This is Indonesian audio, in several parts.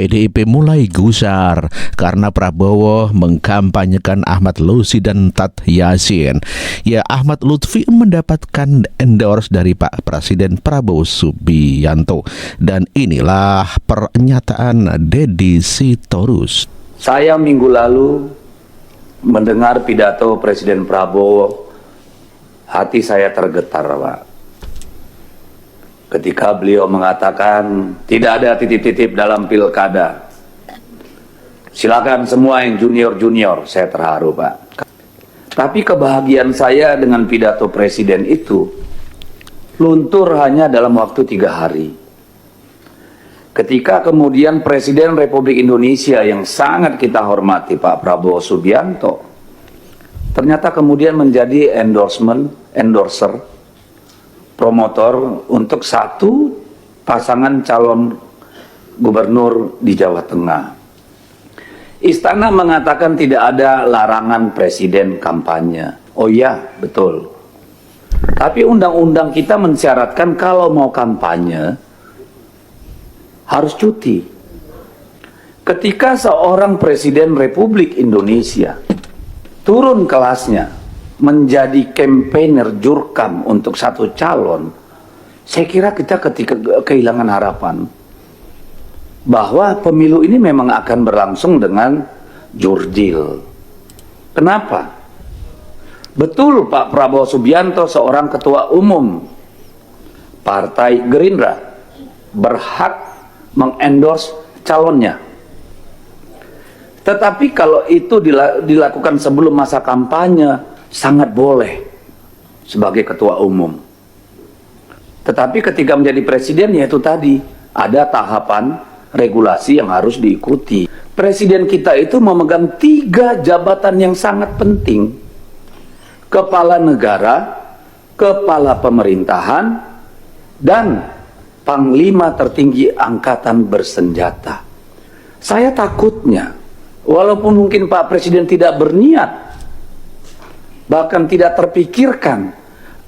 PDIP mulai gusar karena Prabowo mengkampanyekan Ahmad Lutfi dan Tat Yasin. Ya, Ahmad Lutfi mendapatkan endorse dari Pak Presiden Prabowo Subianto. Dan inilah pernyataan Deddy Sitorus. Saya minggu lalu mendengar pidato Presiden Prabowo, hati saya tergetar, Pak. Ketika beliau mengatakan tidak ada titip-titip dalam pilkada. Silakan semua yang junior-junior, saya terharu, Pak. Tapi kebahagiaan saya dengan pidato Presiden itu luntur hanya dalam waktu 3 hari. Ketika kemudian Presiden Republik Indonesia yang sangat kita hormati, Pak Prabowo Subianto, ternyata kemudian menjadi endorser, promotor untuk satu pasangan calon gubernur di Jawa Tengah. Istana mengatakan tidak ada larangan presiden kampanye. Oh iya, betul. Tapi undang-undang kita mensyaratkan kalau mau kampanye harus cuti. Ketika seorang presiden Republik Indonesia turun kelasnya menjadi campaigner jurkam untuk satu calon, saya kira kita ketika kehilangan harapan bahwa pemilu ini memang akan berlangsung dengan jurdil. Kenapa? Betul, Pak Prabowo Subianto seorang ketua umum Partai Gerindra berhak mengendorse calonnya. Tetapi kalau itu dilakukan sebelum masa kampanye, sangat boleh sebagai ketua umum. Tetapi ketika menjadi presiden, yaitu tadi ada tahapan regulasi yang harus diikuti. Presiden kita itu memegang 3 jabatan yang sangat penting: kepala negara, kepala pemerintahan, dan panglima tertinggi angkatan bersenjata. Saya takutnya, walaupun mungkin Pak Presiden tidak berniat, bahkan tidak terpikirkan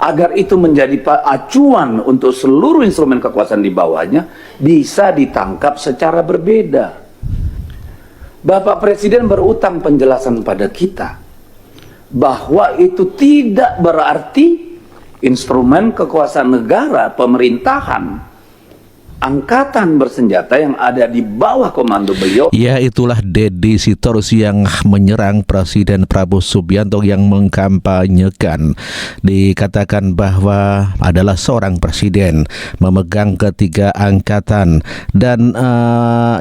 agar itu menjadi acuan untuk seluruh instrumen kekuasaan di bawahnya, bisa ditangkap secara berbeda. Bapak Presiden berutang penjelasan pada kita bahwa itu tidak berarti instrumen kekuasaan negara, pemerintahan, angkatan bersenjata yang ada di bawah komando beliau. Ya, itulah Deddy Sitorus yang menyerang Presiden Prabowo Subianto yang mengkampanyekan. Dikatakan bahwa adalah seorang presiden memegang 3 angkatan. Dan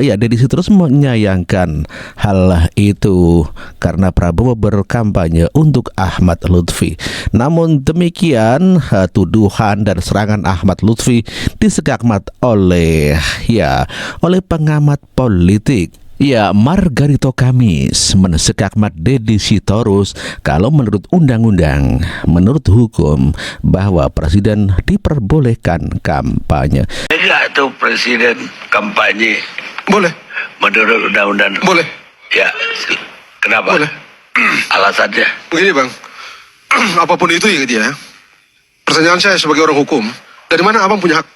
ya, Deddy Sitorus menyayangkan hal itu karena Prabowo berkampanye untuk Ahmad Lutfi. Namun demikian, tuduhan dan serangan Ahmad Lutfi disekakmat oleh pengamat politik. Ya, Margarito Kamis mensekakmat Deddy Sitorus kalau menurut undang-undang, menurut hukum, bahwa presiden diperbolehkan kampanye. Enggak tuh presiden kampanye? Boleh. Menurut undang-undang? Boleh. Ya, kenapa? Boleh. Alasannya? Begini, Bang. Apapun itu ya dia. Pertanyaan saya sebagai orang hukum, dari mana abang punya hak?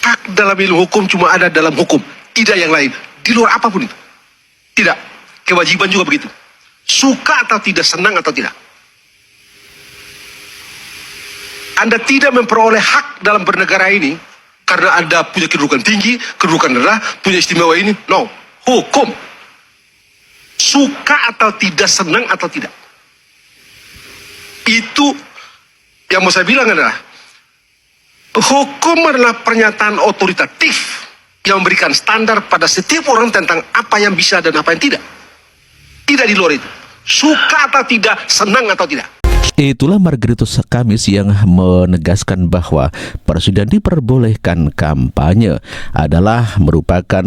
Hak dalam ilmu hukum cuma ada dalam hukum, tidak yang lain. Di luar apapun itu. Tidak. Kewajiban juga begitu. Suka atau tidak, senang atau tidak. Anda tidak memperoleh hak dalam bernegara ini karena Anda punya kedudukan tinggi, kedudukan rendah, punya istimewa ini. No. Hukum. Suka atau tidak, senang atau tidak. Itu yang mau saya bilang adalah hukum adalah pernyataan otoritatif yang memberikan standar pada setiap orang tentang apa yang bisa dan apa yang tidak. Tidak di luar itu. Suka atau tidak, senang atau tidak. Itulah Margarito Kamis yang menegaskan bahwa presiden diperbolehkan kampanye adalah merupakan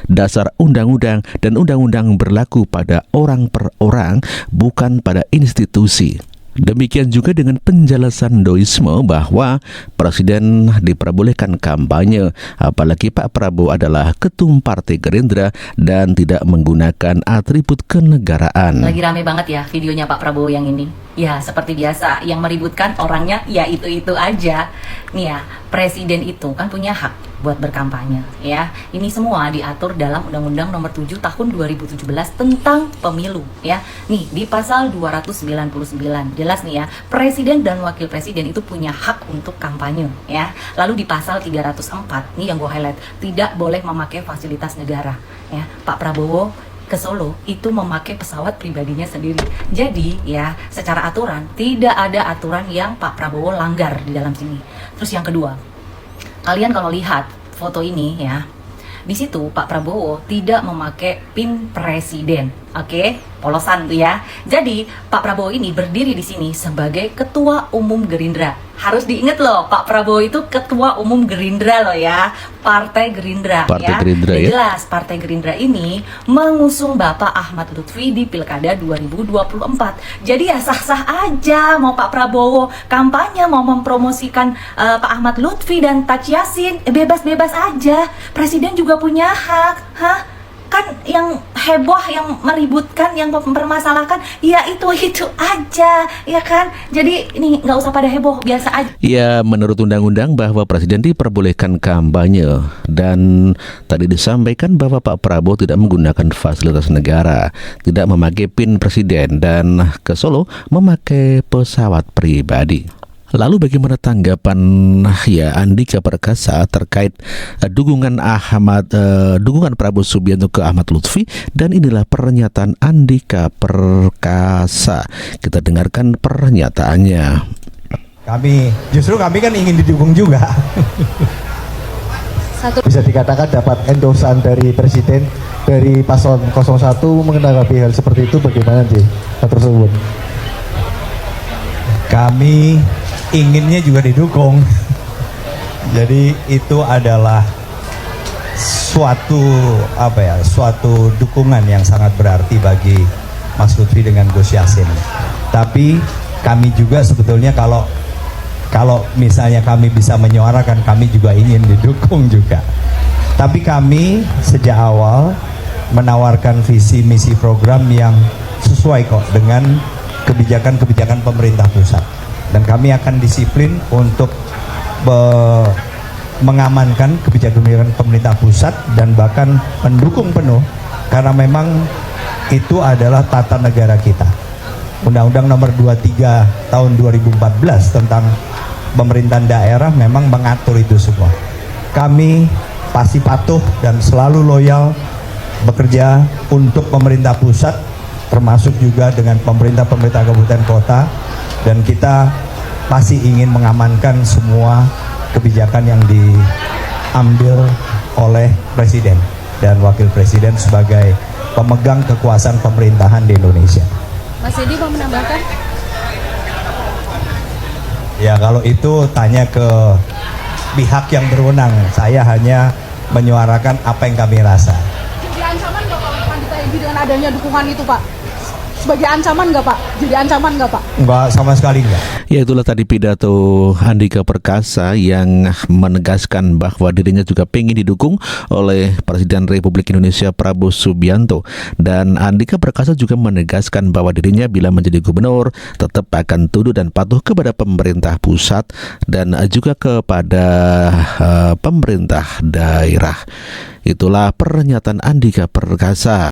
dasar undang-undang, dan undang-undang berlaku pada orang per orang, bukan pada institusi. Demikian juga dengan penjelasan Doisme bahwa presiden diperbolehkan kampanye, apalagi Pak Prabowo adalah ketum Partai Gerindra dan tidak menggunakan atribut kenegaraan. Lagi rame banget ya videonya Pak Prabowo yang ini. Ya, seperti biasa, yang meributkan orangnya ya itu-itu aja. Nih ya, presiden itu kan punya hak buat berkampanye ya. Ini semua diatur dalam Undang-Undang Nomor 7 Tahun 2017 tentang pemilu ya. Nih di pasal 299 jelas nih ya, presiden dan wakil presiden itu punya hak untuk kampanye ya. Lalu di pasal 304 nih yang gue highlight, tidak boleh memakai fasilitas negara ya. Pak Prabowo ke Solo itu memakai pesawat pribadinya sendiri. Jadi ya secara aturan tidak ada aturan yang Pak Prabowo langgar di dalam sini. Terus yang kedua, kalian kalau lihat foto ini ya, di situ Pak Prabowo tidak memakai pin presiden, oke? Polosan tuh ya. Jadi Pak Prabowo ini berdiri di sini sebagai Ketua Umum Gerindra. Harus diingat loh, Pak Prabowo itu Ketua Umum Gerindra loh ya, Partai Gerindra. Partai ya. Gerindra ya. Jelas Partai Gerindra ini mengusung Bapak Ahmad Lutfi di Pilkada 2024. Jadi ya sah-sah aja mau Pak Prabowo kampanye, mau mempromosikan Pak Ahmad Lutfi dan Taj Yassin, bebas-bebas aja. Presiden juga punya hak, kan yang heboh, yang meributkan, yang mempermasalahkan, ya itu aja, ya kan? Jadi ini nggak usah pada heboh, biasa aja. Ya, menurut undang-undang bahwa presiden diperbolehkan kampanye, dan tadi disampaikan bahwa Pak Prabowo tidak menggunakan fasilitas negara, tidak memakai PIN presiden, dan ke Solo memakai pesawat pribadi. Lalu bagaimana tanggapan ya Andika Perkasa terkait dukungan Prabowo Subianto ke Ahmad Lutfi, dan inilah pernyataan Andika Perkasa. Kita dengarkan pernyataannya. Justru kami kan ingin didukung juga. Bisa dikatakan dapat endorsan dari presiden, dari paslon 01 mengenai hal seperti itu, bagaimana sih tersebut? Kami inginnya juga didukung. Jadi itu adalah suatu dukungan yang sangat berarti bagi Mas Lutfi dengan Gus Yassin. Tapi kami juga sebetulnya kalau misalnya kami bisa menyuarakan, kami juga ingin didukung juga. Tapi kami sejak awal menawarkan visi misi program yang sesuai kok dengan kebijakan-kebijakan pemerintah pusat. Dan kami akan disiplin untuk mengamankan kebijakan-kebijakan pemerintah pusat dan bahkan mendukung penuh, karena memang itu adalah tata negara kita. Undang-Undang Nomor 23 Tahun 2014 tentang pemerintahan daerah memang mengatur itu semua. Kami pasti patuh dan selalu loyal bekerja untuk pemerintah pusat, termasuk juga dengan pemerintah kabupaten kota. Dan kita pasti ingin mengamankan semua kebijakan yang diambil oleh Presiden dan Wakil Presiden sebagai pemegang kekuasaan pemerintahan di Indonesia. Mas Edi mau menambahkan? Ya kalau itu tanya ke pihak yang berwenang. Saya hanya menyuarakan apa yang kami rasa. Jadi ancaman nggak Pak untuk Andika Edi dengan adanya dukungan itu Pak? Sebagai ancaman nggak Pak? Jadi ancaman nggak Pak? Enggak, sama sekali enggak. Ya, itulah tadi pidato Andika Perkasa yang menegaskan bahwa dirinya juga ingin didukung oleh Presiden Republik Indonesia Prabowo Subianto. Dan Andika Perkasa juga menegaskan bahwa dirinya bila menjadi gubernur tetap akan tunduk dan patuh kepada pemerintah pusat dan juga kepada pemerintah daerah. Itulah pernyataan Andika Perkasa.